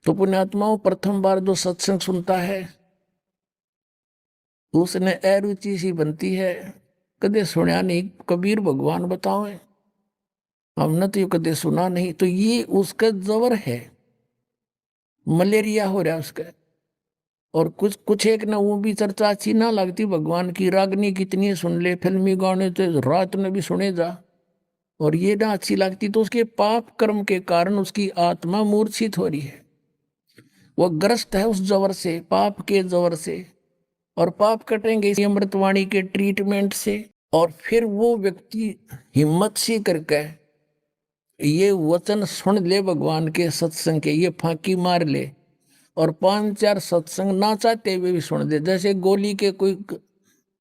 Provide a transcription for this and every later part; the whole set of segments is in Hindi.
तो पुण्यात्माओं, प्रथम बार जो सत्संग सुनता है उसने अरुचि सी बनती है, कदे सुना नहीं, कबीर भगवान बताओ, हमने तो ये कदे सुना नहीं। तो ये उसका जवर है, मलेरिया हो रहा है उसका। और कुछ कुछ एक ना वो भी चर्चा अच्छी ना लगती भगवान की, रागनी कितनी सुन ले, फिल्मी गाने तो रात में भी सुने जा, और ये ना अच्छी लगती, तो उसके पाप कर्म के कारण उसकी आत्मा मूर्छित हो रही है। वो ग्रस्त है उस जवर से, पाप के जवर से। और पाप कटेंगे इसी अमृतवाणी के ट्रीटमेंट से। और फिर वो व्यक्ति हिम्मत सी करके ये वचन सुन ले भगवान के सत्संग के, ये फांकी मार ले और 5-4 सत्संग ना चाहते हुए भी सुन दे। जैसे गोली के कोई,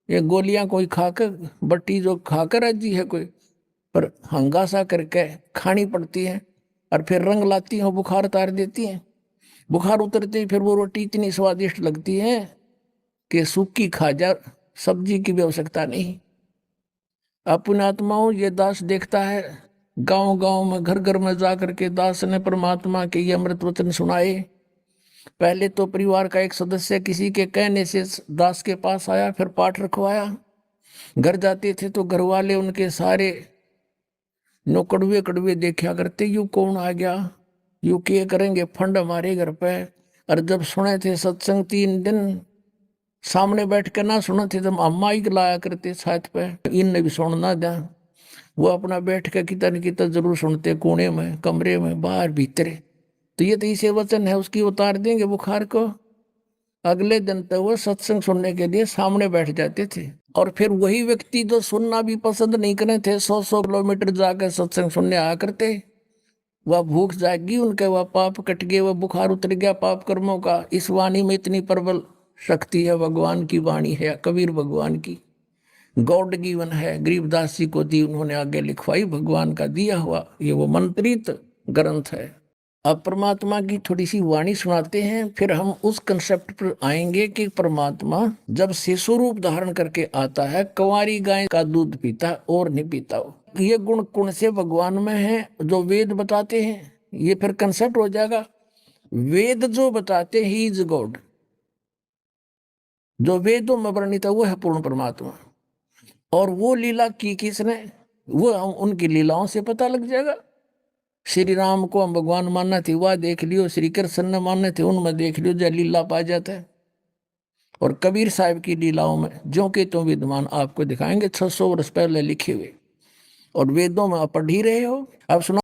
ये गोलियां कोई खाकर, बट्टी जो खाकर राजी है कोई, पर हंगासा करके खानी पड़ती है, और फिर रंग लाती है, बुखार उतार देती है। बुखार उतरते ही फिर वो रोटी इतनी स्वादिष्ट लगती है कि सूखी खा जा, सब्जी की भी आवश्यकता नहीं। अपने आत्माओं, ये दास देखता है गांव गांव में, घर घर में जा करके दास ने परमात्मा के ये अमृत वचन सुनाए। पहले तो परिवार का एक सदस्य किसी के कहने से दास के पास आया, फिर पाठ रखवाया। घर जाते थे तो घर वाले उनके सारे नो कड़वे कड़वे देखा करते, यू कौन आ गया, यू क्या करेंगे फंड हमारे घर पे। और जब सुने थे सत्संग 3 दिन सामने बैठ के ना सुने थे, जब अम्मा ही लाया करते छत पे, इनने भी सुनना दिया। वो अपना बैठ के कितना न कितना जरूर सुनते, कोने में, कमरे में, बाहर भीतर। तो ये तो इसे वचन है, उसकी उतार देंगे बुखार को। अगले दिन तो वो सत्संग सुनने के लिए सामने बैठ जाते थे। और फिर वही व्यक्ति जो सुनना भी पसंद नहीं करते थे, 100-100 किलोमीटर जाकर सत्संग सुनने आ करते, वह भूख जागी उनके, वह पाप कट गए, वह बुखार उतर गया पाप कर्मों का। इस वाणी में इतनी प्रबल शक्ति है, भगवान की वाणी है, कबीर भगवान की गॉड गिवन है, गरीबदास जी को दी उन्होंने, आगे लिखवाई, भगवान का दिया हुआ ये वो मंत्रित ग्रंथ है। अब परमात्मा की थोड़ी सी वाणी सुनाते हैं, फिर हम उस कंसेप्ट पर आएंगे कि परमात्मा जब शिशु रूप धारण करके आता है, कंवारी गाय का दूध पीता और नहीं पीता हो। ये गुण कौन से भगवान में है जो वेद बताते हैं, ये फिर कंसेप्ट हो जाएगा। वेद जो बताते ही इज गॉड, जो वेदों में वर्णित है वो है पूर्ण परमात्मा। और वो लीला की किसने, वो हम उनकी लीलाओं से पता लग जाएगा। श्री राम को हम भगवान मानना थे, वह देख लियो, श्री कृष्ण ने मानने थे, उनमें देख लियो, जय लीला पा जाता है। और कबीर साहब की लीलाओं में जो के तो विद्वान आपको दिखाएंगे, 600 वर्ष पहले लिखे हुए, और वेदों में आप पढ़ ही रहे हो। अब सुना